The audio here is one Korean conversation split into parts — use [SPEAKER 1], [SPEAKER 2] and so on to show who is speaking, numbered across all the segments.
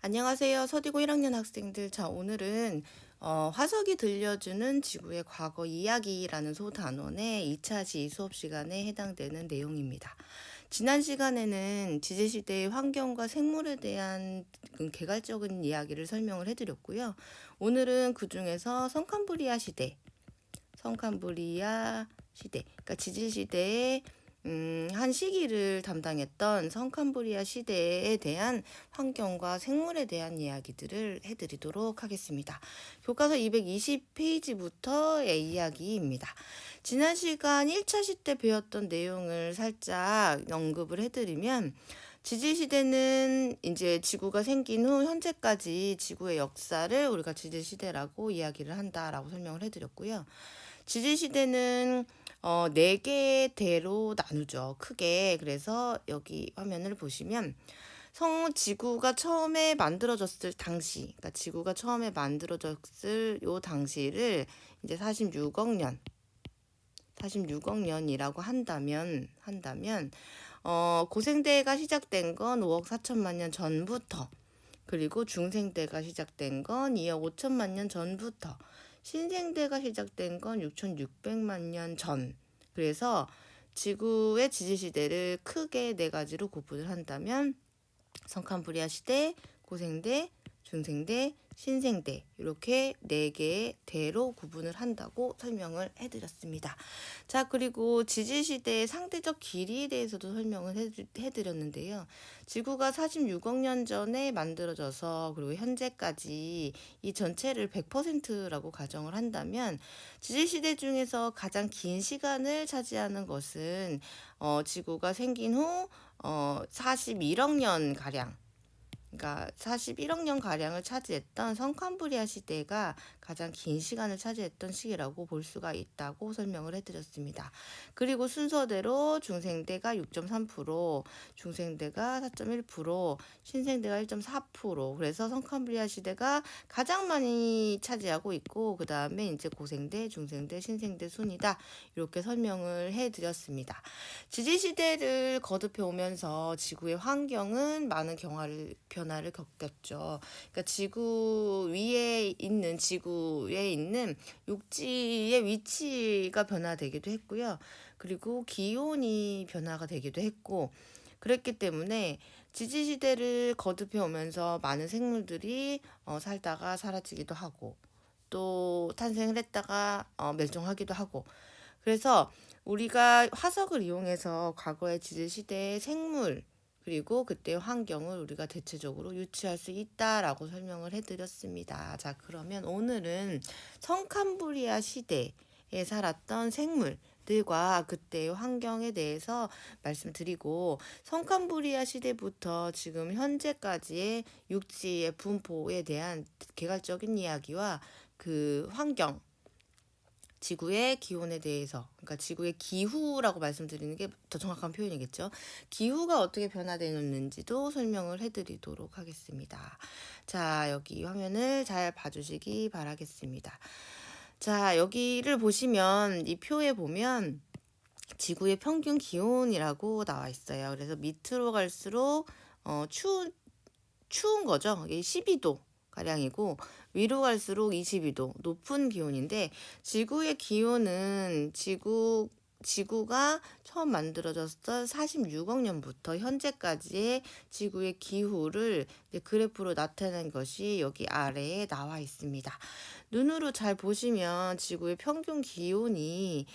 [SPEAKER 1] 안녕하세요. 서디고 1학년 학생들. 자, 오늘은 화석이 들려주는 지구의 과거 이야기라는 소단원의 2차 시 수업 시간에 해당되는 내용입니다. 지난 시간에는 지질시대의 환경과 생물에 대한 개괄적인 이야기를 설명을 해드렸고요. 오늘은 그 중에서 성캄브리아 시대, 그러니까 지질시대의 한 시기를 담당했던 성캄브리아 시대에 대한 환경과 생물에 대한 이야기들을 해드리도록 하겠습니다. 교과서 220페이지부터의 이야기입니다. 지난 시간 1차 시대 배웠던 내용을 살짝 언급을 해드리면 지질시대는 이제 지구가 생긴 후 현재까지 지구의 역사를 우리가 지질시대라고 이야기를 한다라고 설명을 해드렸고요. 지질시대는 4개의 대로 나누죠. 크게. 그래서 여기 화면을 보시면 지구가 처음에 만들어졌을 당시, 그러니까 지구가 처음에 만들어졌을 요 당시를 이제 46억 년이라고 한다면 고생대가 시작된 건 5억 4천만 년 전부터, 그리고 중생대가 시작된 건 2억 5천만 년 전부터, 신생대가 시작된 건 6,600만 년 전. 그래서 지구의 지질시대를 크게 4가지로 구분을 한다면 성캄브리아 시대, 고생대, 중생대, 신생대 이렇게 4개의 대로 구분을 한다고 설명을 해드렸습니다. 자, 그리고 지질시대의 상대적 길이에 대해서도 설명을 해드렸는데요. 지구가 46억 년 전에 만들어져서 그리고 현재까지 이 전체를 100%라고 가정을 한다면 지질시대 중에서 가장 긴 시간을 차지하는 것은 지구가 생긴 후 41억 년 가량, 그러니까 41억 년 가량을 차지했던 성캄브리아 시대가 가장 긴 시간을 차지했던 시기라고 볼 수가 있다고 설명을 해드렸습니다. 그리고 순서대로 중생대가 6.3%, 중생대가 4.1%, 신생대가 1.4%. 그래서 성캄브리아 시대가 가장 많이 차지하고 있고, 그 다음에 이제 고생대, 중생대, 신생대 순이다. 이렇게 설명을 해드렸습니다. 지질시대를 거듭해 오면서 지구의 환경은 많은 변화를 겪었죠. 그러니까 지구에 있는 육지의 위치가 변화되기도 했고요. 그리고 기온이 변화가 되기도 했고, 그랬기 때문에 지질시대를 거듭해 오면서 많은 생물들이 살다가 사라지기도 하고, 또 탄생을 했다가 멸종하기도 하고, 그래서 우리가 화석을 이용해서 과거의 지질시대의 생물, 그리고 그때의 환경을 우리가 대체적으로 유추할 수 있다라고 설명을 해드렸습니다. 자, 그러면 오늘은 성캄브리아 시대에 살았던 생물들과 그때의 환경에 대해서 말씀드리고, 성캄브리아 시대부터 지금 현재까지의 육지의 분포에 대한 개괄적인 이야기와 그 환경, 지구의 기온에 대해서, 그러니까 지구의 기후라고 말씀드리는 게 더 정확한 표현이겠죠. 기후가 어떻게 변화되는지도 설명을 해드리도록 하겠습니다. 자, 여기 화면을 잘 봐주시기 바라겠습니다. 자, 여기를 보시면 이 표에 보면 지구의 평균 기온이라고 나와 있어요. 그래서 밑으로 갈수록 추운 거죠. 이게 12도 가량이고, 위로 갈수록 22도 높은 기온인데, 지구의 기온은 지구가 처음 만들어졌던 46억 년부터 현재까지의 지구의 기후를 그래프로 나타낸 것이 여기 아래에 나와 있습니다. 눈으로 잘 보시면 지구의 평균 기온이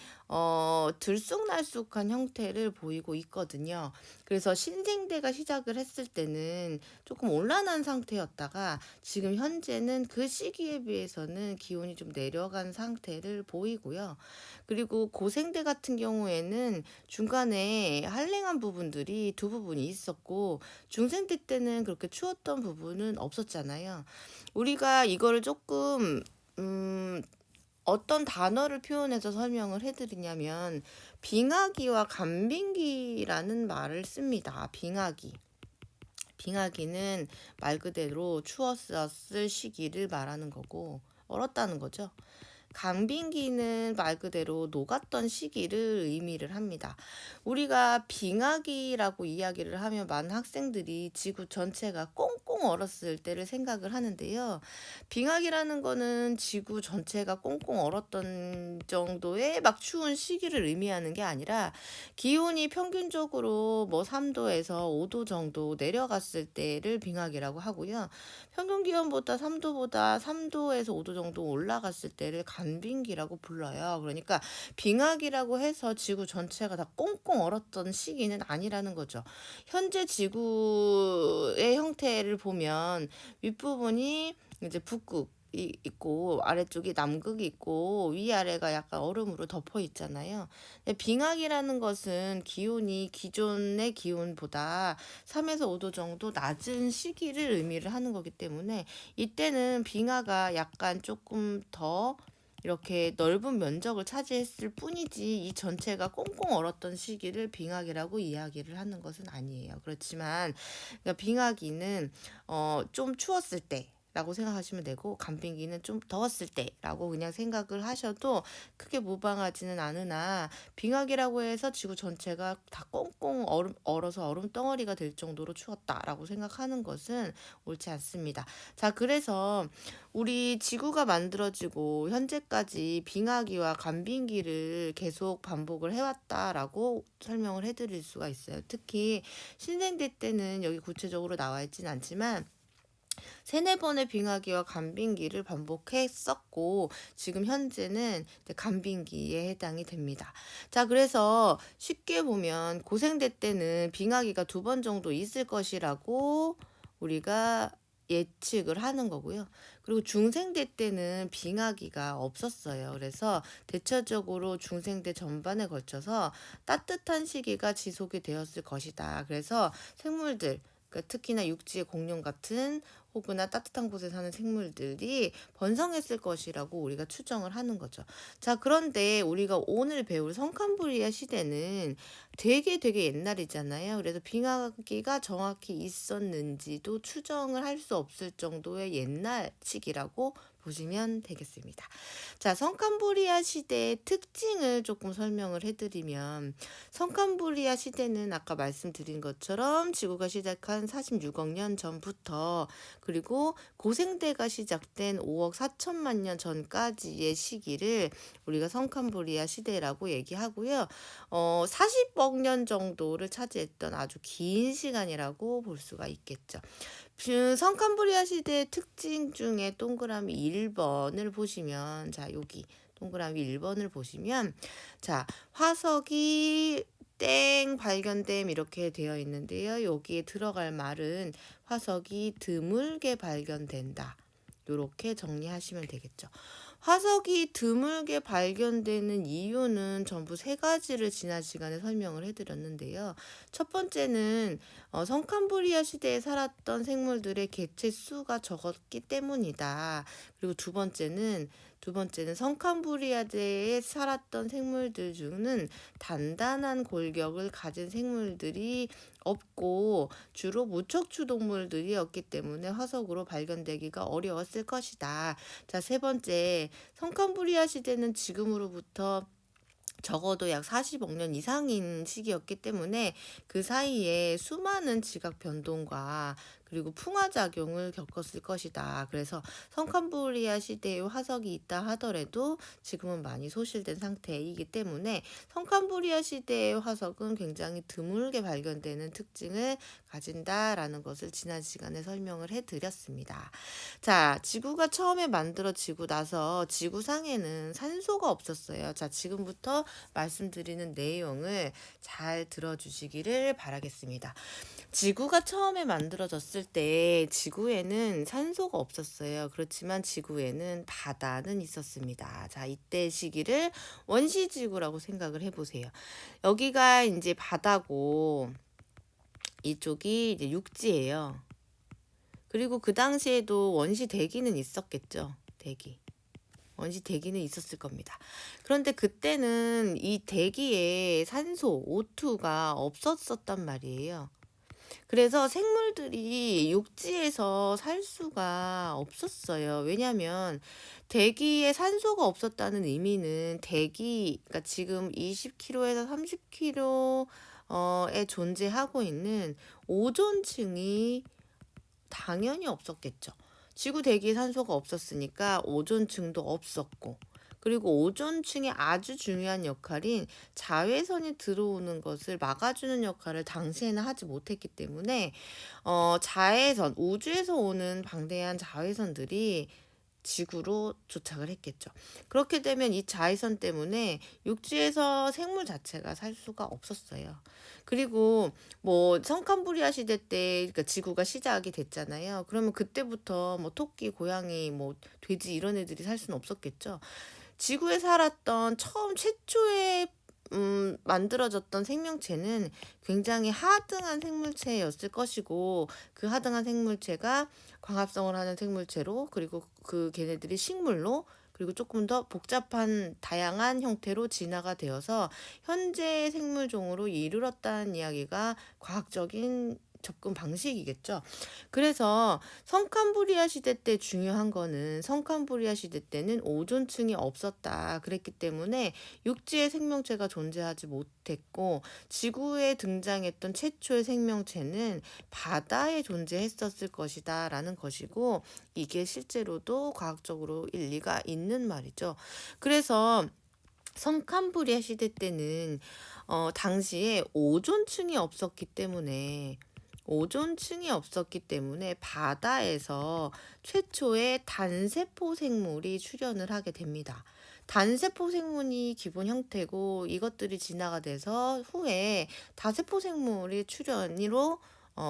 [SPEAKER 1] 들쑥날쑥한 형태를 보이고 있거든요. 그래서 신생대가 시작을 했을 때는 조금 온란한 상태였다가 지금 현재는 그 시기에 비해서는 기온이 좀 내려간 상태를 보이고요. 그리고 고생대 같은 경우에는 중간에 한랭한 부분들이 두 부분이 있었고, 중생대 때는 그렇게 추웠던 부분은 없었잖아요. 우리가 이거를 조금 어떤 단어를 표현해서 설명을 해드리냐면 빙하기와 간빙기라는 말을 씁니다. 빙하기는 말 그대로 추웠었을 시기를 말하는 거고, 얼었다는 거죠. 강빙기는 말 그대로 녹았던 시기를 의미를 합니다. 우리가 빙하기라고 이야기를 하면 많은 학생들이 지구 전체가 꽁꽁 얼었을 때를 생각을 하는데요. 빙하기라는 거는 지구 전체가 꽁꽁 얼었던 정도의 막 추운 시기를 의미하는 게 아니라 기온이 평균적으로 뭐 3도에서 5도 정도 내려갔을 때를 빙하기라고 하고요. 평균 기온보다 3도에서 5도 정도 올라갔을 때를 간빙기라고 불러요. 그러니까 빙하기라고 해서 지구 전체가 다 꽁꽁 얼었던 시기는 아니라는 거죠. 현재 지구의 형태를 보면 윗부분이 이제 북극 이 있고 아래쪽이 남극이 있고 위아래가 약간 얼음으로 덮어 있잖아요. 근데 빙하기라는 것은 기온이 기존의 기온보다 3에서 5도 정도 낮은 시기를 의미를 하는 거기 때문에 이때는 빙하가 약간 조금 더 이렇게 넓은 면적을 차지했을 뿐이지 이 전체가 꽁꽁 얼었던 시기를 빙하기라고 이야기를 하는 것은 아니에요. 그렇지만 그러니까 빙하기는 좀 추웠을 때 라고 생각하시면 되고 간빙기는 좀 더웠을 때라고 그냥 생각을 하셔도 크게 무방하지는 않으나 빙하기라고 해서 지구 전체가 다 꽁꽁 얼어서 얼음 덩어리가 될 정도로 추웠다라고 생각하는 것은 옳지 않습니다. 자, 그래서 우리 지구가 만들어지고 현재까지 빙하기와 간빙기를 계속 반복을 해왔다라고 설명을 해드릴 수가 있어요. 특히 신생대 때는 여기 구체적으로 나와 있진 않지만 세네 번의 빙하기와 간빙기를 반복했었고 지금 현재는 간빙기에 해당이 됩니다. 자, 그래서 쉽게 보면 고생대 때는 빙하기가 2번 정도 있을 것이라고 우리가 예측을 하는 거고요. 그리고 중생대 때는 빙하기가 없었어요. 그래서 대체적으로 중생대 전반에 걸쳐서 따뜻한 시기가 지속이 되었을 것이다. 그래서 생물들 특히나 육지의 공룡 같은 혹은 따뜻한 곳에 사는 생물들이 번성했을 것이라고 우리가 추정을 하는 거죠. 자, 그런데 우리가 오늘 배울 성캄브리아 시대는 되게 옛날이잖아요. 그래서 빙하기가 정확히 있었는지도 추정을 할 수 없을 정도의 옛날 시기라고 보시면 되겠습니다. 자, 성캄브리아 시대의 특징을 조금 설명을 해드리면 성캄브리아 시대는 아까 말씀드린 것처럼 지구가 시작한 46억 년 전부터 그리고 고생대가 시작된 5억 4천만 년 전까지의 시기를 우리가 성캄브리아 시대라고 얘기하고요. 40억 년 정도를 차지했던 아주 긴 시간이라고 볼 수가 있겠죠. 성캄브리아 시대의 특징 중에 동그라미 1번을 보시면 자, 여기 동그라미 1번을 보시면 자, 화석이 땡 발견됨 이렇게 되어 있는데요. 여기에 들어갈 말은 화석이 드물게 발견된다. 이렇게 정리하시면 되겠죠. 화석이 드물게 발견되는 이유는 전부 3가지를 지난 시간에 설명을 해드렸는데요. 첫 번째는 성캄브리아 시대에 살았던 생물들의 개체 수가 적었기 때문이다. 그리고 두 번째는 성캄브리아대에 살았던 생물들 중은 단단한 골격을 가진 생물들이 없고 주로 무척추 동물들이었기 때문에 화석으로 발견되기가 어려웠을 것이다. 자, 세 번째, 성캄브리아 시대는 지금으로부터 적어도 약 40억 년 이상인 시기였기 때문에 그 사이에 수많은 지각 변동과 그리고 풍화작용을 겪었을 것이다. 그래서 성캄브리아 시대에 화석이 있다 하더라도 지금은 많이 소실된 상태이기 때문에 성캄브리아 시대의 화석은 굉장히 드물게 발견되는 특징을 가진다라는 것을 지난 시간에 설명을 해드렸습니다. 자, 지구가 처음에 만들어지고 나서 지구상에는 산소가 없었어요. 자, 지금부터 말씀드리는 내용을 잘 들어주시기를 바라겠습니다. 지구가 처음에 만들어졌을 때 지구에는 산소가 없었어요. 그렇지만 지구에는 바다는 있었습니다. 자, 이때 시기를 원시지구라고 생각을 해보세요. 여기가 이제 바다고 이쪽이 이제 육지예요. 그리고 그 당시에도 원시 대기는 있었겠죠. 원시 대기는 있었을 겁니다. 그런데 그때는 이 대기에 산소, O2가 없었단 말이에요. 그래서 생물들이 육지에서 살 수가 없었어요. 왜냐하면 대기에 산소가 없었다는 의미는 대기, 그러니까 지금 20km에서 30km 에 존재하고 있는 오존층이 당연히 없었겠죠. 지구 대기에 산소가 없었으니까 오존층도 없었고, 그리고 오존층의 아주 중요한 역할인 자외선이 들어오는 것을 막아주는 역할을 당시에는 하지 못했기 때문에 자외선, 우주에서 오는 방대한 자외선들이 지구로 도착을 했겠죠. 그렇게 되면 이 자외선 때문에 육지에서 생물 자체가 살 수가 없었어요. 그리고 뭐 성칸부리아 시대 때, 그러니까 지구가 시작이 됐잖아요. 그러면 그때부터 뭐 토끼, 고양이, 뭐 돼지 이런 애들이 살 수는 없었겠죠. 지구에 살았던 처음 최초의 만들어졌던 생명체는 굉장히 하등한 생물체였을 것이고, 그 하등한 생물체가 광합성을 하는 생물체로, 그리고 그 걔네들이 식물로, 그리고 조금 더 복잡한 다양한 형태로 진화가 되어서 현재 생물종으로 이르렀다는 이야기가 과학적인 접근 방식이겠죠. 그래서 성칸부리아 시대 때 중요한 거는, 성칸부리아 시대 때는 오존층이 없었다. 그랬기 때문에 육지의 생명체가 존재하지 못했고, 지구에 등장했던 최초의 생명체는 바다에 존재했었을 것이다 라는 것이고, 이게 실제로도 과학적으로 일리가 있는 말이죠. 그래서 성칸부리아 시대 때는 당시에 오존층이 없었기 때문에 바다에서 최초의 단세포 생물이 출현을 하게 됩니다. 단세포 생물이 기본 형태고, 이것들이 진화가 돼서 후에 다세포 생물이 출현으로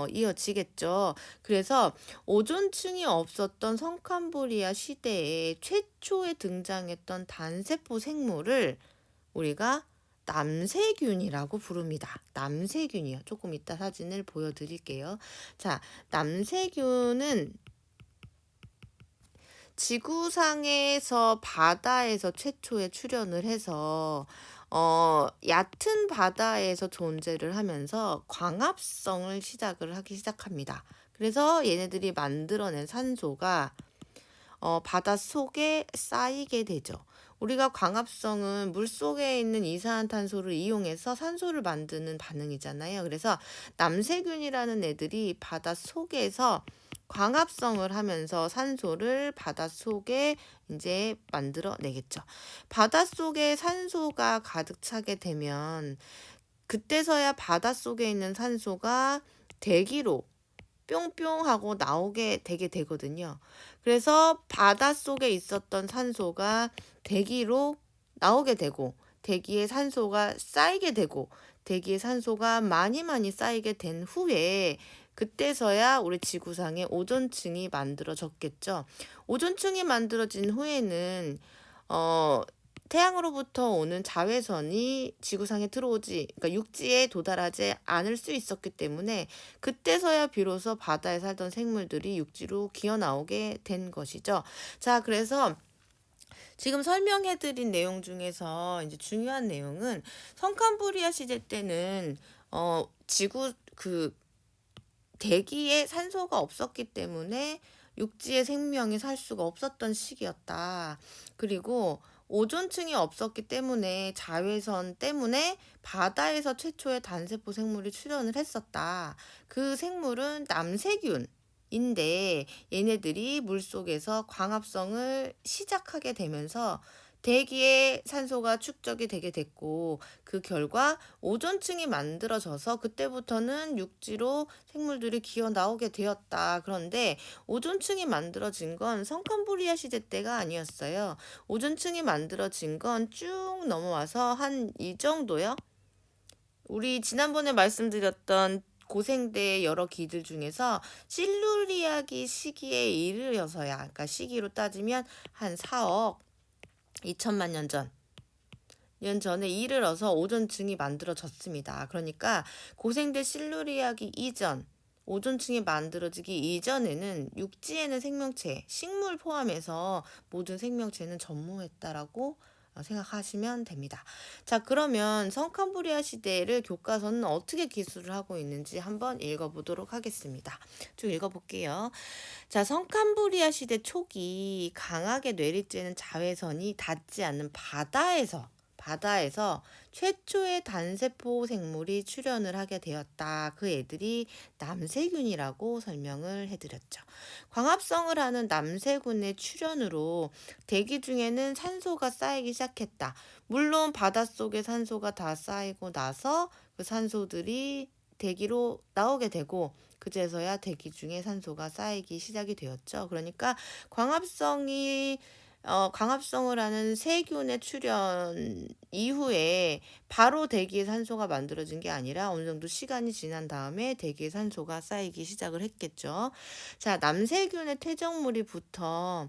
[SPEAKER 1] 이어지겠죠. 그래서 오존층이 없었던 성칸부리아 시대에 최초에 등장했던 단세포 생물을 우리가 남세균이라고 부릅니다. 남세균이요. 조금 이따 사진을 보여드릴게요. 자, 남세균은 지구상에서 바다에서 최초에 출현을 해서 얕은 바다에서 존재를 하면서 광합성을 하기 시작합니다. 그래서 얘네들이 만들어낸 산소가 바닷속에 쌓이게 되죠. 우리가 광합성은 물속에 있는 이산화탄소를 이용해서 산소를 만드는 반응이잖아요. 그래서 남세균이라는 애들이 바닷속에서 광합성을 하면서 산소를 바닷속에 이제 만들어내겠죠. 바닷속에 산소가 가득 차게 되면 그때서야 바닷속에 있는 산소가 대기로 뿅뿅 하고 나오게 되게 되거든요. 그래서 바닷속에 있었던 산소가 대기로 나오게 되고, 대기에 산소가 쌓이게 되고, 대기에 산소가 많이 많이 쌓이게 된 후에 그때서야 우리 지구상에 오존층이 만들어졌겠죠. 오존층이 만들어진 후에는 태양으로부터 오는 자외선이 지구상에 들어오지, 그러니까 육지에 도달하지 않을 수 있었기 때문에 그때서야 비로소 바다에 살던 생물들이 육지로 기어 나오게 된 것이죠. 자, 그래서 지금 설명해드린 내용 중에서 이제 중요한 내용은, 성칸부리아 시대 때는 지구 대기에 산소가 없었기 때문에 육지에 생명이 살 수가 없었던 시기였다. 그리고 오존층이 없었기 때문에 자외선 때문에 바다에서 최초의 단세포 생물이 출현을 했었다. 그 생물은 남세균인데, 얘네들이 물속에서 광합성을 시작하게 되면서 대기에 산소가 축적이 되게 됐고, 그 결과 오존층이 만들어져서 그때부터는 육지로 생물들이 기어 나오게 되었다. 그런데 오존층이 만들어진 건 성칸부리아 시대 때가 아니었어요. 오존층이 만들어진 건 쭉 넘어와서 한 이 정도요. 우리 지난번에 말씀드렸던 고생대 여러 기들 중에서 실루리아기 시기에 이르러서야, 그러니까 시기로 따지면 한 4억 2천만 년 전에 이르러서 오존층이 만들어졌습니다. 그러니까 고생대 실루리아기 이전, 오존층이 만들어지기 이전에는 육지에는 생명체, 식물 포함해서 모든 생명체는 전무했다라고 생각하시면 됩니다. 자, 그러면 성캄브리아 시대를 교과서는 어떻게 기술을 하고 있는지 한번 읽어보도록 하겠습니다. 쭉 읽어볼게요. 자, 성캄브리아 시대 초기 강하게 내리쬐는 자외선이 닿지 않는 바다에서 최초의 단세포 생물이 출현을 하게 되었다. 그 애들이 남세균이라고 설명을 해드렸죠. 광합성을 하는 남세균의 출현으로 대기 중에는 산소가 쌓이기 시작했다. 물론 바닷속에 산소가 다 쌓이고 나서 그 산소들이 대기로 나오게 되고 그제서야 대기 중에 산소가 쌓이기 시작이 되었죠. 그러니까 광합성이 광합성을 하는 세균의 출현 이후에 바로 대기에 산소가 만들어진 게 아니라 어느 정도 시간이 지난 다음에 대기에 산소가 쌓이기 시작을 했겠죠. 자, 남세균의 퇴적물이 붙어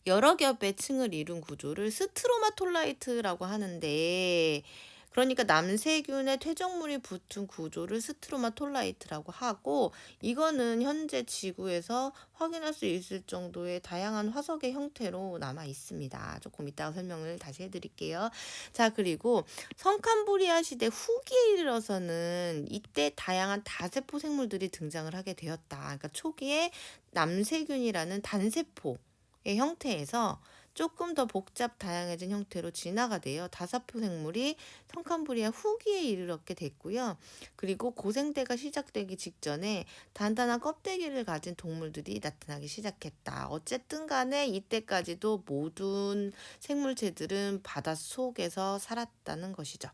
[SPEAKER 1] 여러 겹의 층을 이룬 구조를 스트로마톨라이트라고 하는데, 그러니까 남세균의 퇴적물이 붙은 구조를 스트로마톨라이트라고 하고, 이거는 현재 지구에서 확인할 수 있을 정도의 다양한 화석의 형태로 남아 있습니다. 조금 이따가 설명을 다시 해드릴게요. 자, 그리고 성캄브리아 시대 후기에 이르러서는 이때 다양한 다세포 생물들이 등장을 하게 되었다. 그러니까 초기에 남세균이라는 단세포 형태에서 조금 더 복잡 다양해진 형태로 진화가 되어 다사포 생물이 성캄브리아 후기에 이르렀게 됐고요. 그리고 고생대가 시작되기 직전에 단단한 껍데기를 가진 동물들이 나타나기 시작했다. 어쨌든 간에 이때까지도 모든 생물체들은 바닷속에서 살았다는 것이죠.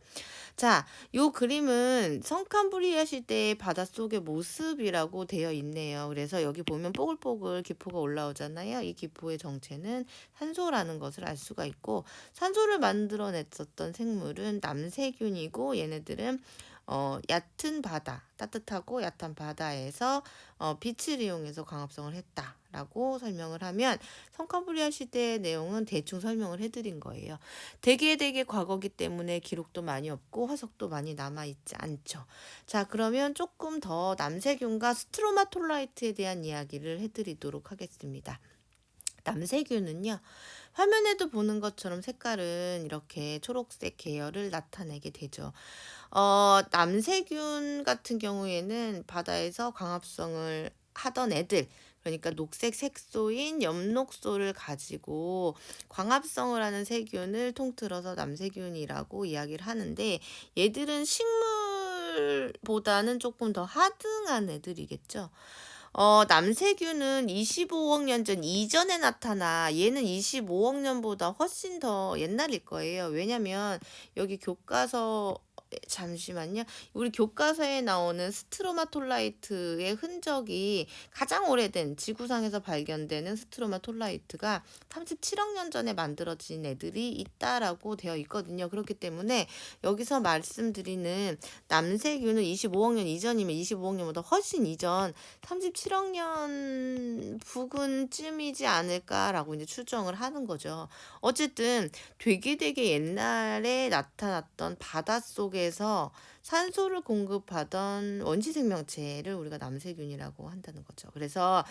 [SPEAKER 1] 자, 요 그림은 성캄브리아 시대의 바닷속의 모습이라고 되어 있네요. 그래서 여기 보면 뽀글뽀글 기포가 올라오잖아요. 이 기포의 정체는 산소라는 것을 알 수가 있고, 산소를 만들어냈었던 생물은 남세균이고, 얘네들은 얕은 바다, 따뜻하고 얕은 바다에서 빛을 이용해서 광합성을 했다라고 설명을 하면, 성캄브리아 시대의 내용은 대충 설명을 해드린 거예요. 되게 과거기 때문에 기록도 많이 없고 화석도 많이 남아있지 않죠. 자, 그러면 조금 더 남세균과 스트로마톨라이트에 대한 이야기를 해드리도록 하겠습니다. 남세균은요, 화면에도 보는 것처럼 색깔은 이렇게 초록색 계열을 나타내게 되죠. 남세균 같은 경우에는 바다에서 광합성을 하던 애들, 그러니까 녹색 색소인 엽록소를 가지고 광합성을 하는 세균을 통틀어서 남세균이라고 이야기를 하는데, 얘들은 식물보다는 조금 더 하등한 애들이겠죠. 남세균은 25억 년 전 이전에 나타나, 얘는 25억 년보다 훨씬 더 옛날일 거예요. 왜냐면 여기 교과서, 잠시만요. 우리 교과서에 나오는 스트로마톨라이트의 흔적이 가장 오래된, 지구상에서 발견되는 스트로마톨라이트가 37억 년 전에 만들어진 애들이 있다라고 되어 있거든요. 그렇기 때문에 여기서 말씀드리는 남세균은 25억 년 이전이면 25억 년보다 훨씬 이전 37억 년 부근쯤이지 않을까라고 이제 추정을 하는 거죠. 어쨌든 되게 옛날에 나타났던 바닷속에서 산소를 공급하던 원시 생명체를 우리가 남세균이라고 한다는 거죠. 그래서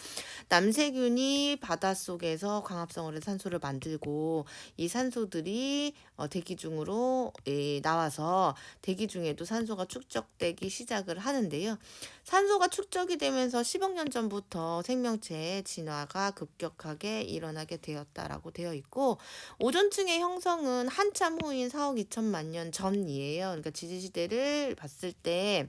[SPEAKER 1] 남세균이 바닷속에서 광합성을 해서 산소를 만들고, 이 산소들이 대기 중으로 나와서 대기 중에도 산소가 축적되기 시작을 하는데요. 산소가 축적이 되면서 10억 년 전부터 생명체의 진화가 급격하게 일어나게 되었다라고 되어 있고, 오존층의 형성은 한참 후인 4억 2천만 년 전이에요. 그러니까 지지시대를 봤을 때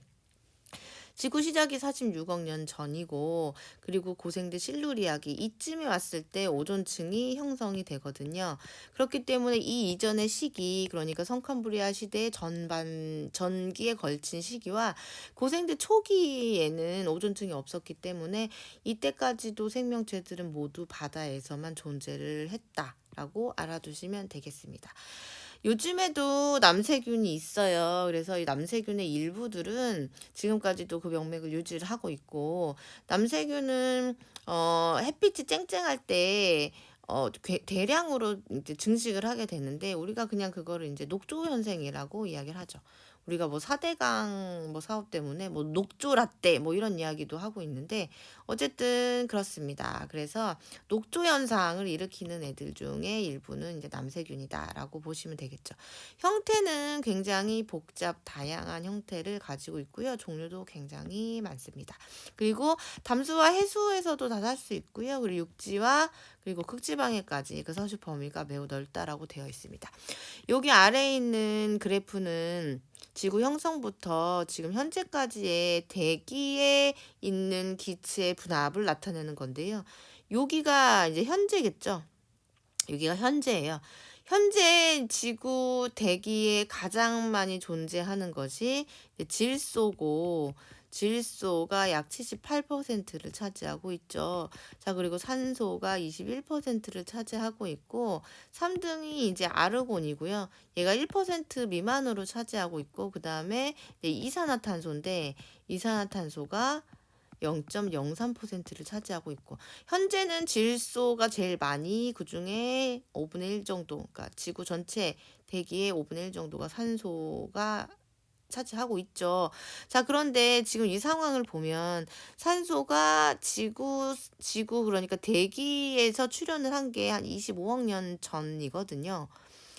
[SPEAKER 1] 지구 시작이 46억 년 전이고, 그리고 고생대 실루리아기 이쯤에 왔을 때 오존층이 형성이 되거든요. 그렇기 때문에 이 이전의 시기, 그러니까 성캄브리아 시대 전기에 걸친 시기와 고생대 초기에는 오존층이 없었기 때문에 이때까지도 생명체들은 모두 바다에서만 존재를 했다라고 알아두시면 되겠습니다. 요즘에도 남세균이 있어요. 그래서 이 남세균의 일부들은 지금까지도 그 명맥을 유지를 하고 있고, 남세균은 햇빛이 쨍쨍할 때 대량으로 이제 증식을 하게 되는데, 우리가 그냥 그거를 이제 녹조 현생이라고 이야기를 하죠. 우리가 뭐 4대강 뭐 사업 때문에 뭐 녹조 라떼 뭐 이런 이야기도 하고 있는데 어쨌든 그렇습니다. 그래서 녹조 현상을 일으키는 애들 중에 일부는 이제 남세균이다라고 보시면 되겠죠. 형태는 굉장히 복잡 다양한 형태를 가지고 있고요. 종류도 굉장히 많습니다. 그리고 담수와 해수에서도 다 살 수 있고요. 그리고 육지와 그리고 극지방에까지 그 서식 범위가 매우 넓다라고 되어 있습니다. 여기 아래에 있는 그래프는 지구 형성부터 지금 현재까지의 대기에 있는 기체의 분압을 나타내는 건데요. 여기가 이제 현재겠죠. 여기가 현재예요. 현재 지구 대기에 가장 많이 존재하는 것이 질소고, 질소가 약 78%를 차지하고 있죠. 자, 그리고 산소가 21%를 차지하고 있고, 3등이 이제 아르곤이고요. 얘가 1% 미만으로 차지하고 있고, 그 다음에 이산화탄소인데, 이산화탄소가 0.03%를 차지하고 있고, 현재는 질소가 제일 많이, 그중에 5분의 1 정도, 그러니까 지구 전체 대기의 5분의 1 정도가 산소가 차지하고 있죠. 자, 그런데 지금 이 상황을 보면 산소가 그러니까 대기에서 출현을 한 게 한 25억 년 전이거든요.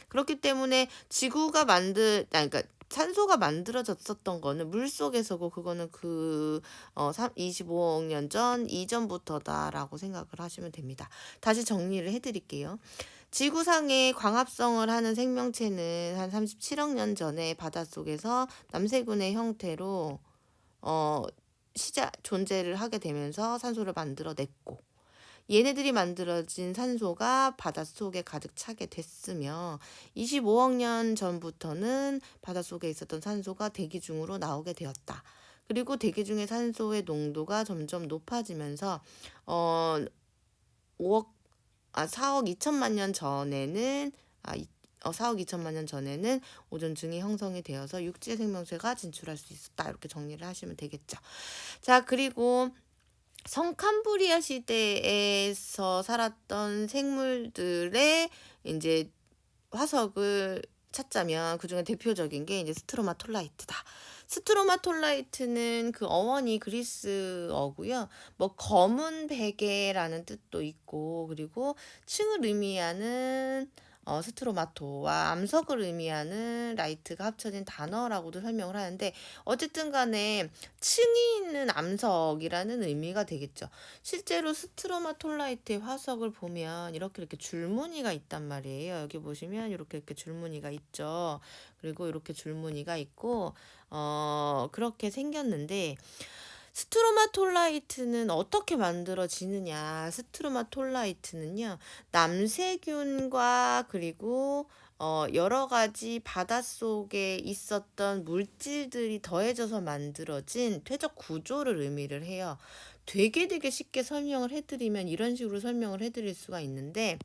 [SPEAKER 1] 그렇기 때문에 그러니까 산소가 만들어졌었던 거는 물 속에서고, 그거는 25억 년 전 이전부터다라고 생각을 하시면 됩니다. 다시 정리를 해드릴게요. 지구상에 광합성을 하는 생명체는 한 37억 년 전에 바닷속에서 남세균의 형태로 존재를 하게 되면서 산소를 만들어냈고, 얘네들이 만들어진 산소가 바닷속에 가득 차게 됐으며 25억 년 전부터는 바닷속에 있었던 산소가 대기 중으로 나오게 되었다. 그리고 대기 중의 산소의 농도가 점점 높아지면서 4억 2천만 년 전에는 4억 2천만 년 전에는 오존층이 형성이 되어서 육지의 생명체가 진출할 수 있었다. 이렇게 정리를 하시면 되겠죠. 자, 그리고 성캄브리아 시대에서 살았던 생물들의 이제 화석을 찾자면 그중에 대표적인 게 이제 스트로마톨라이트다. 스트로마톨라이트는 그 어원이 그리스어고요. 뭐 검은 베개라는 뜻도 있고, 그리고 층을 의미하는 스트로마토와 암석을 의미하는 라이트가 합쳐진 단어라고도 설명을 하는데, 어쨌든 간에 층이 있는 암석이라는 의미가 되겠죠. 실제로 스트로마톨라이트의 화석을 보면 이렇게 줄무늬가 있단 말이에요. 여기 보시면 이렇게 줄무늬가 있죠. 그리고 이렇게 줄무늬가 있고 그렇게 생겼는데, 스트로마톨라이트는 어떻게 만들어지느냐? 스트로마톨라이트는요, 남세균과 그리고 여러 가지 바닷속에 있었던 물질들이 더해져서 만들어진 퇴적 구조를 의미를 해요. 되게 쉽게 설명을 해드리면 이런 식으로 설명을 해드릴 수가 있는데,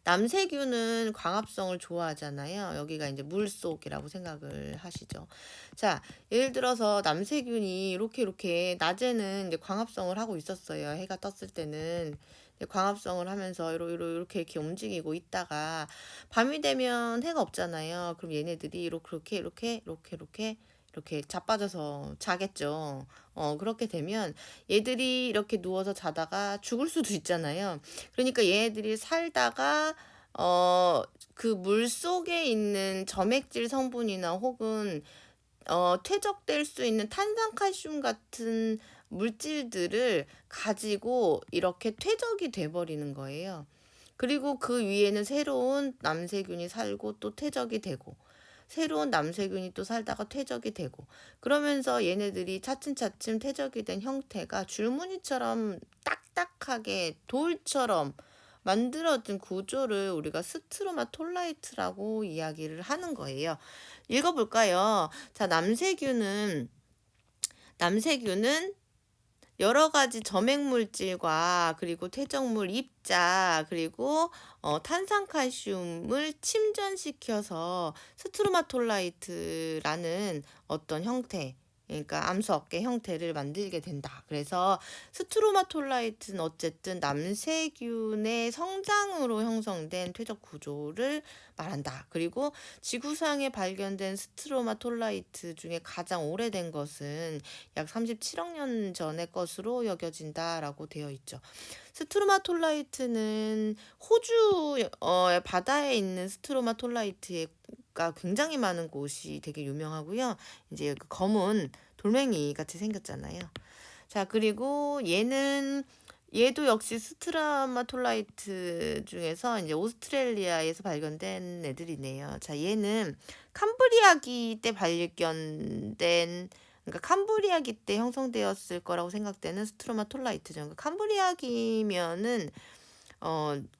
[SPEAKER 1] 남세균은 광합성을 좋아하잖아요. 여기가 이제 물속이라고 생각을 하시죠. 자, 예를 들어서 남세균이 이렇게 낮에는 이제 광합성을 하고 있었어요. 해가 떴을 때는 광합성을 하면서 이렇게 움직이고 있다가 밤이 되면 해가 없잖아요. 그럼 얘네들이 이렇게 자빠져서 자겠죠. 그렇게 되면 얘들이 이렇게 누워서 자다가 죽을 수도 있잖아요. 그러니까 얘네들이 살다가 그 물 속에 있는 점액질 성분이나 혹은 퇴적될 수 있는 탄산칼슘 같은 물질들을 가지고 이렇게 퇴적이 돼버리는 거예요. 그리고 그 위에는 새로운 남세균이 살고 또 퇴적이 되고, 새로운 남세균이 또 살다가 퇴적이 되고, 그러면서 얘네들이 차츰차츰 퇴적이 된 형태가 줄무늬처럼 딱딱하게 돌처럼 만들어진 구조를 우리가 스트로마톨라이트라고 이야기를 하는 거예요. 읽어볼까요? 자, 남세균은 여러 가지 점액물질과 그리고 퇴적물 입자 그리고 탄산칼슘을 침전시켜서 스트로마톨라이트라는 어떤 형태, 그러니까 암석의 형태를 만들게 된다. 그래서 스트로마톨라이트는 어쨌든 남세균의 성장으로 형성된 퇴적 구조를 말한다. 그리고 지구상에 발견된 스트로마톨라이트 중에 가장 오래된 것은 약 37억 년 전의 것으로 여겨진다라고 되어 있죠. 스트로마톨라이트는 호주 바다에 있는 스트로마톨라이트가 굉장히 많은 곳이 되게 유명하고요. 이제 그 검은 돌멩이 같이 생겼잖아요. 자, 그리고 얘도 역시 스트라마톨라이트 중에서 이제 오스트레일리아에서 발견된 애들이네요. 자, 얘는 캄브리아기 때 발견된, 그러니까 캄브리아기 때 형성되었을 거라고 생각되는 스트로마톨라이트죠. 그러니까 캄브리아기면은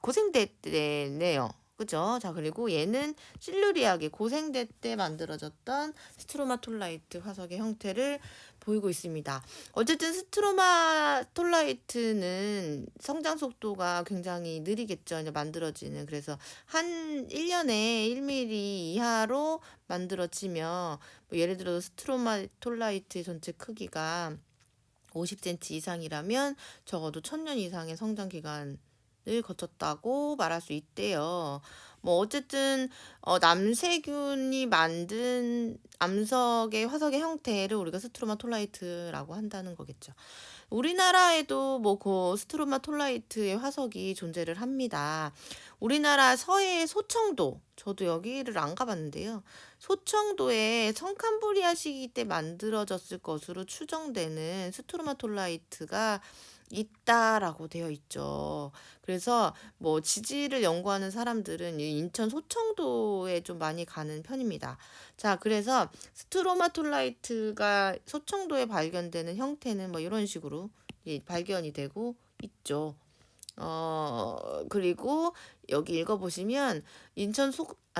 [SPEAKER 1] 고생대 때네요. 그죠? 자, 그리고 얘는 실루리아기 고생대 때 만들어졌던 스트로마톨라이트 화석의 형태를 보이고 있습니다. 어쨌든 스트로마톨라이트는 성장 속도가 굉장히 느리겠죠. 이제 만들어지는. 그래서 한 1년에 1mm 이하로 만들어지며, 뭐 예를 들어 스트로마톨라이트의 전체 크기가 50cm 이상이라면 적어도 1000년 이상의 성장 기간을 거쳤다고 말할 수 있대요. 뭐 어쨌든 남세균이 만든 암석의 화석의 형태를 우리가 스트로마톨라이트라고 한다는 거겠죠. 우리나라에도 뭐 그 스트로마톨라이트의 화석이 존재를 합니다. 우리나라 서해 소청도, 저도 여기를 안 가봤는데요. 소청도에 청캄브리아 시기 때 만들어졌을 것으로 추정되는 스트로마톨라이트가 있다라고 되어 있죠. 그래서 뭐 지질을 연구하는 사람들은 이 인천 소청도에 좀 많이 가는 편입니다. 자, 그래서 스트로마톨라이트가 소청도에 발견되는 형태는 뭐 이런 식으로 발견이 되고 있죠. 그리고 여기 읽어보시면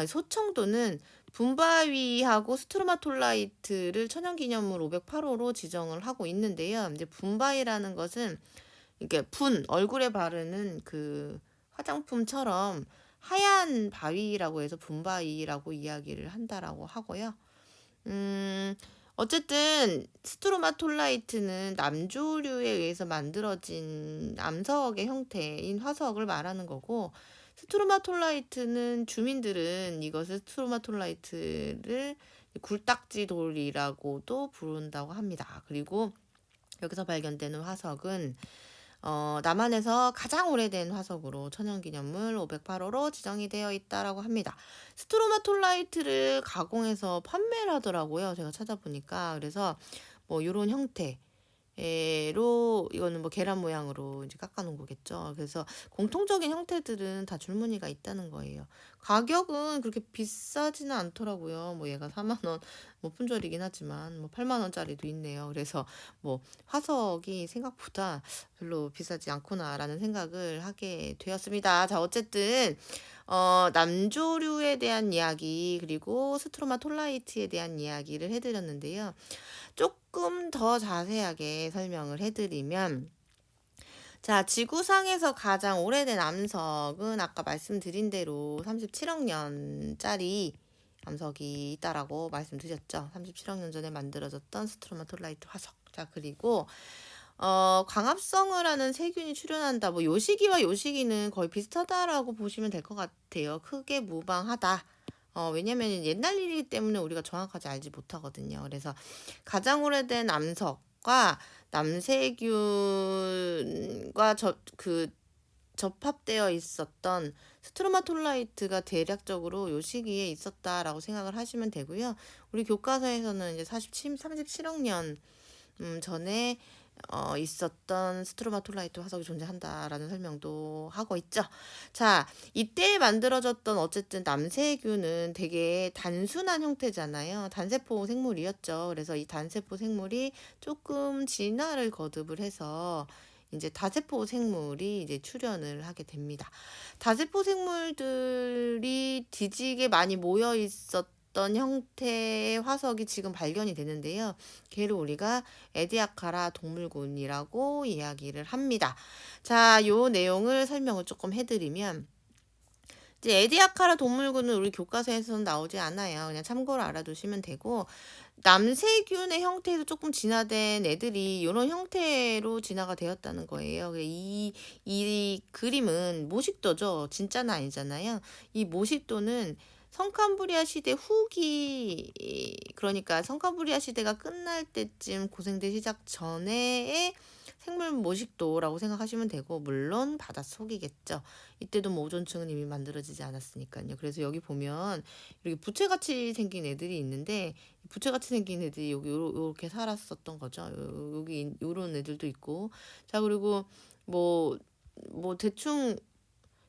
[SPEAKER 1] 소청도는 분바위하고 스트로마톨라이트를 천연기념물 508호로 지정을 하고 있는데요. 이제 분바위라는 것은 이게 얼굴에 바르는 그 화장품처럼 하얀 바위라고 해서 분바위라고 이야기를 한다라고 하고요. 어쨌든 스트로마톨라이트는 남조류에 의해서 만들어진 암석의 형태인 화석을 말하는 거고, 스트로마톨라이트는 주민들은 이것을 스트로마톨라이트를 굴딱지 돌이라고도 부른다고 합니다. 그리고 여기서 발견되는 화석은 남한에서 가장 오래된 화석으로 천연기념물 508호로 지정이 되어 있다라고 합니다. 스트로마톨라이트를 가공해서 판매를 하더라고요. 제가 찾아보니까. 그래서 뭐 이런 형태로 이거는 뭐 계란 모양으로 이제 깎아놓은 거겠죠. 그래서 공통적인 형태들은 다 줄무늬가 있다는 거예요. 가격은 그렇게 비싸지는 않더라고요. 뭐 얘가 4만 원, 뭐 품절이긴 하지만 뭐 8만 원짜리도 있네요. 그래서 뭐 화석이 생각보다 별로 비싸지 않구나라는 생각을 하게 되었습니다. 자, 어쨌든 남조류에 대한 이야기 그리고 스트로마톨라이트에 대한 이야기를 해드렸는데요. 조금 더 자세하게 설명을 해드리면, 자, 지구상에서 가장 오래된 암석은 아까 말씀드린 대로 37억 년짜리 암석이 있다라고 말씀드렸죠. 37억 년 전에 만들어졌던 스트로마톨라이트 화석. 자, 그리고 광합성을 하는 세균이 출현한다. 뭐 요시기와 요시기는 거의 비슷하다라고 보시면 될 것 같아요. 크게 무방하다. 왜냐면 옛날 일이기 때문에 우리가 정확하게 알지 못하거든요. 그래서 가장 오래된 암석과 남세균과 접합되어 있었던 스트로마톨라이트가 대략적으로 요 시기에 있었다라고 생각을 하시면 되고요. 우리 교과서에서는 이제 37억 년 전에 있었던 스트로마톨라이트 화석이 존재한다라는 설명도 하고 있죠. 자, 이때 만들어졌던 어쨌든 남세균은 되게 단순한 형태잖아요. 단세포 생물이었죠. 그래서 이 단세포 생물이 조금 진화를 거듭을 해서 이제 다세포 생물이 이제 출현을 하게 됩니다. 다세포 생물들이 뒤지게 많이 모여 있었던 형태의 화석이 지금 발견이 되는데요. 걔를 우리가 에디아카라 동물군이라고 이야기를 합니다. 자, 요 내용을 설명을 조금 해드리면, 이제 에디아카라 동물군은 우리 교과서에서는 나오지 않아요. 그냥 참고로 알아두시면 되고, 남세균의 형태에서 조금 진화된 애들이 요런 형태로 진화가 되었다는 거예요. 이 그림은 모식도죠. 진짜는 아니잖아요. 이 모식도는 성캄브리아 시대 후기, 그러니까 성캄브리아 시대가 끝날 때쯤 고생대 시작 전에의 생물 모식도라고 생각하시면 되고, 물론 바닷속이겠죠. 이때도 뭐 오존층은 이미 만들어지지 않았으니까요. 그래서 여기 보면 이렇게 부채같이 생긴 애들이 있는데, 부채같이 생긴 애들이 여기 요렇게 살았었던 거죠. 여기 요런 애들도 있고. 자, 그리고 뭐 대충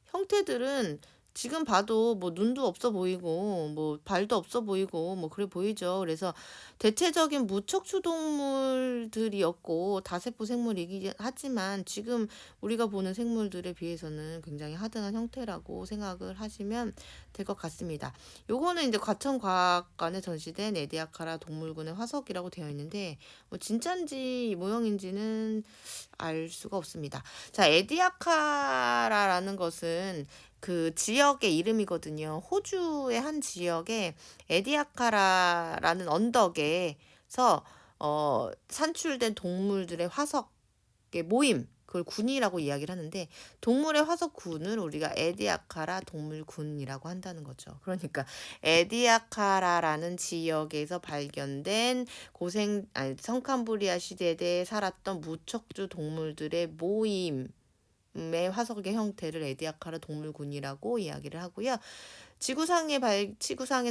[SPEAKER 1] 형태들은 지금 봐도 뭐 눈도 없어 보이고 뭐 발도 없어 보이고 뭐 그래 보이죠. 그래서 대체적인 무척추 동물들이었고 다세포 생물이긴 하지만 지금 우리가 보는 생물들에 비해서는 굉장히 하등한 형태라고 생각을 하시면 될 것 같습니다. 요거는 이제 과천과학관에 전시된 에디아카라 동물군의 화석이라고 되어 있는데, 뭐 진짜인지 모형인지는 알 수가 없습니다. 자, 에디아카라라는 것은 그 지역의 이름이거든요. 호주의 한 지역에 에디아카라라는 언덕에서 산출된 동물들의 화석의 모임, 그걸 군이라고 이야기를 하는데, 동물의 화석군을 우리가 에디아카라 동물군이라고 한다는 거죠. 그러니까 에디아카라라는 지역에서 발견된 성캄브리아 시대에 살았던 무척주 동물들의 모임 의 화석의 형태를 에디아카라 동물군이라고 이야기를 하고요. 지구상에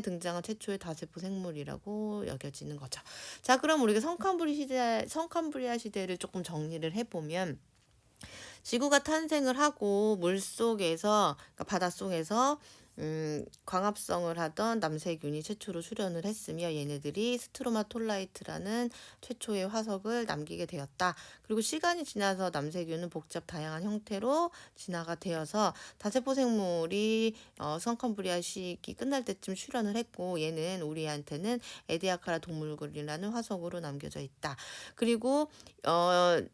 [SPEAKER 1] 등장한 최초의 다세포 생물이라고 여겨지는 거죠. 자, 그럼 우리가 성캄브리아 시대를 조금 정리를 해보면, 지구가 탄생을 하고 물속에서, 그러니까 바닷속에서 광합성을 하던 남세균이 최초로 출현을 했으며, 얘네들이 스트로마톨라이트라는 최초의 화석을 남기게 되었다. 그리고 시간이 지나서 남세균은 복잡 다양한 형태로 진화가 되어서 다세포 생물이 성캄브리아 시기 끝날 때쯤 출현을 했고, 얘는 우리한테는 에디아카라 동물군이라는 화석으로 남겨져 있다. 그리고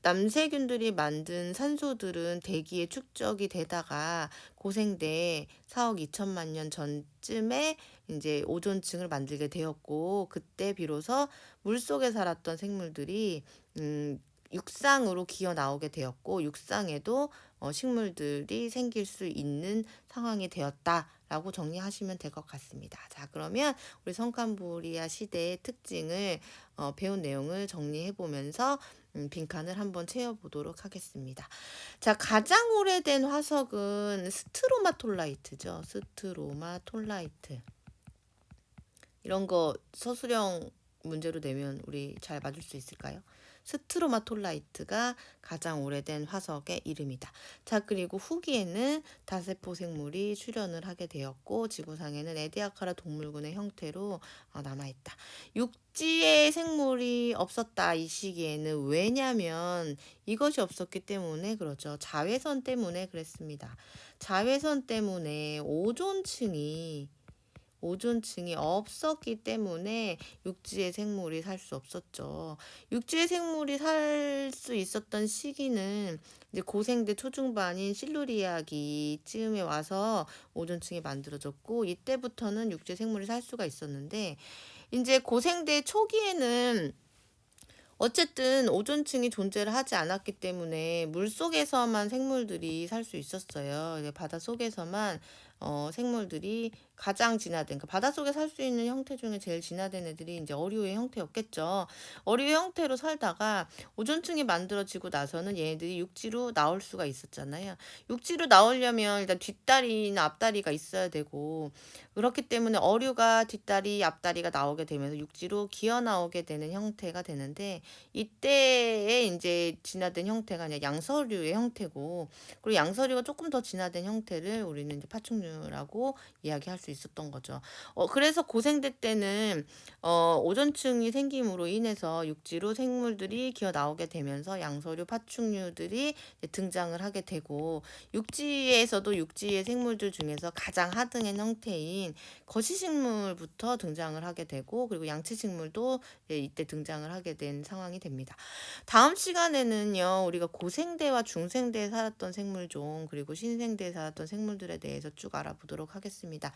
[SPEAKER 1] 남세균들이 만든 산소들은 대기에 축적이 되다가 고생대 4억 2천만 년 전쯤에 이제 오존층을 만들게 되었고, 그때 비로소 물속에 살았던 생물들이 육상으로 기어 나오게 되었고, 육상에도 식물들이 생길 수 있는 상황이 되었다라고 정리하시면 될 것 같습니다. 자, 그러면 우리 성캄브리아 시대의 특징을 배운 내용을 정리해 보면서 빈칸을 한번 채워보도록 하겠습니다. 자, 가장 오래된 화석은 스트로마톨라이트죠. 스트로마톨라이트. 이런 거 서술형 문제로 내면 우리 잘 맞을 수 있을까요? 스트로마톨라이트가 가장 오래된 화석의 이름이다. 자, 그리고 후기에는 다세포 생물이 출현을 하게 되었고, 지구상에는 에디아카라 동물군의 형태로 남아있다. 육지의 생물이 없었다, 이 시기에는. 왜냐면 이것이 없었기 때문에 그렇죠. 자외선 때문에 그랬습니다. 자외선 때문에 오존층이 없었기 때문에 육지의 생물이 살 수 없었죠. 육지의 생물이 살 수 있었던 시기는 이제 고생대 초중반인 실루리아기쯤에 와서 오존층이 만들어졌고, 이때부터는 육지의 생물이 살 수가 있었는데, 이제 고생대 초기에는 어쨌든 오존층이 존재를 하지 않았기 때문에 물속에서만 생물들이 살 수 있었어요. 바닷속에서만 생물들이 가장 진화된, 그러니까 바닷속에 살 수 있는 형태 중에 제일 진화된 애들이 이제 어류의 형태였겠죠. 어류의 형태로 살다가 오존층이 만들어지고 나서는 얘네들이 육지로 나올 수가 있었잖아요. 육지로 나오려면 일단 뒷다리나 앞다리가 있어야 되고, 그렇기 때문에 어류가 뒷다리, 앞다리가 나오게 되면서 육지로 기어 나오게 되는 형태가 되는데, 이때에 이제 진화된 형태가 그냥 양서류의 형태고, 그리고 양서류가 조금 더 진화된 형태를 우리는 이제 파충류라고 이야기할 수 있었던 거죠. 그래서 고생대 때는 오존층이 생김으로 인해서 육지로 생물들이 기어 나오게 되면서 양서류 파충류들이 등장을 하게 되고, 육지에서도 육지의 생물들 중에서 가장 하등한 형태인 거시식물부터 등장을 하게 되고, 그리고 양치식물도 이때 등장을 하게 된 상황이 됩니다. 다음 시간에는요, 우리가 고생대와 중생대에 살았던 생물종, 그리고 신생대에 살았던 생물들에 대해서 쭉 알아보도록 하겠습니다.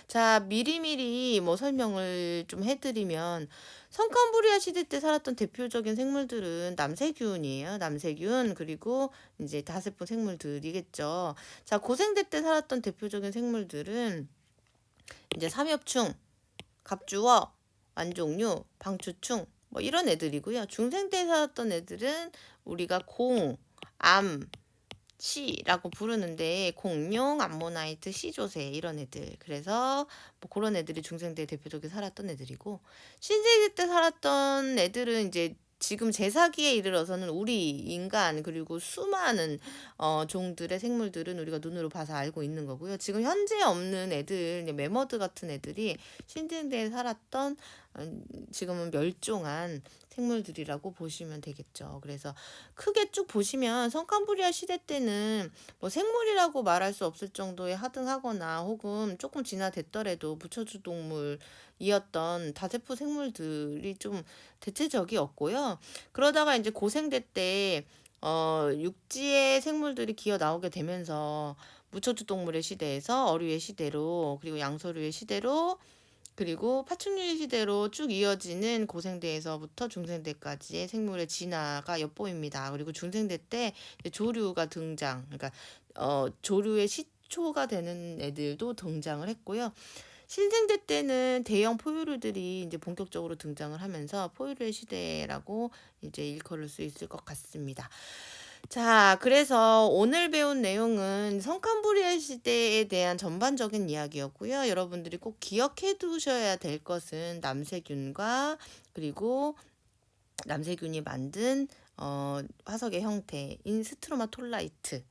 [SPEAKER 1] 자, 미리미리 뭐 설명을 좀 해드리면 성캄브리아 시대 때 살았던 대표적인 생물들은 남세균이에요. 남세균 그리고 이제 다세포 생물들이겠죠. 자, 고생대 때 살았던 대표적인 생물들은 이제 삼엽충, 갑주어, 완종류, 방추충 뭐 이런 애들이고요. 중생대에 살았던 애들은 우리가 공, 암, 씨라고 부르는데 공룡, 암모나이트, 씨조새 이런 애들. 그래서 뭐 그런 애들이 중생대 대표적으로 살았던 애들이고 신세계 때 살았던 애들은 이제 지금 제사기에 이르러서는 우리 인간 그리고 수많은 종들의 생물들은 우리가 눈으로 봐서 알고 있는 거고요. 지금 현재 없는 애들, 이제 매머드 같은 애들이 신생대에 살았던 지금은 멸종한 생물들이라고 보시면 되겠죠. 그래서 크게 쭉 보시면 성캄브리아 시대 때는 뭐 생물이라고 말할 수 없을 정도의 하등하거나 혹은 조금 진화됐더라도 부처주 동물이었던 다세포 생물들이 좀 대체적이었고요. 그러다가 이제 고생대 때 육지의 생물들이 기어 나오게 되면서 무초주 동물의 시대에서 어류의 시대로 그리고 양서류의 시대로 그리고 파충류의 시대로 쭉 이어지는 고생대에서부터 중생대까지의 생물의 진화가 엿보입니다. 그리고 중생대 때 이제 조류가 등장, 그러니까 조류의 시초가 되는 애들도 등장을 했고요. 신생대 때는 대형 포유류들이 이제 본격적으로 등장을 하면서 포유류의 시대라고 이제 일컬을 수 있을 것 같습니다. 자, 그래서 오늘 배운 내용은 성캄브리아 시대에 대한 전반적인 이야기였고요. 여러분들이 꼭 기억해 두셔야 될 것은 남세균과 그리고 남세균이 만든 화석의 형태인 스트로마톨라이트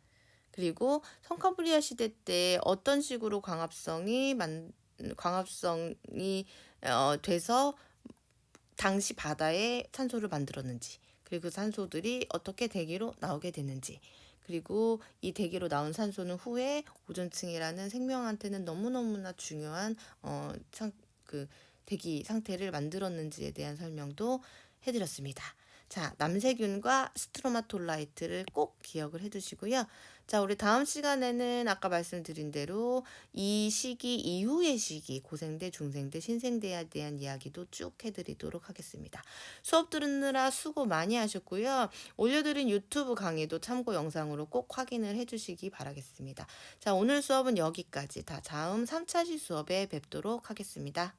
[SPEAKER 1] 그리고 성캄브리아 시대 때 어떤 식으로 광합성이 돼서 당시 바다에 산소를 만들었는지 그리고 산소들이 어떻게 대기로 나오게 되는지 그리고 이 대기로 나온 산소는 후에 오존층이라는 생명한테는 너무너무나 중요한 그 대기 상태를 만들었는지에 대한 설명도 해드렸습니다. 자, 남세균과 스트로마톨라이트를 꼭 기억을 해두시고요. 자, 우리 다음 시간에는 아까 말씀드린 대로 이 시기 이후의 시기, 고생대, 중생대, 신생대에 대한 이야기도 쭉 해드리도록 하겠습니다. 수업 들으느라 수고 많이 하셨고요. 올려드린 유튜브 강의도 참고 영상으로 꼭 확인을 해주시기 바라겠습니다. 자, 오늘 수업은 여기까지. 다음 3차시 수업에 뵙도록 하겠습니다.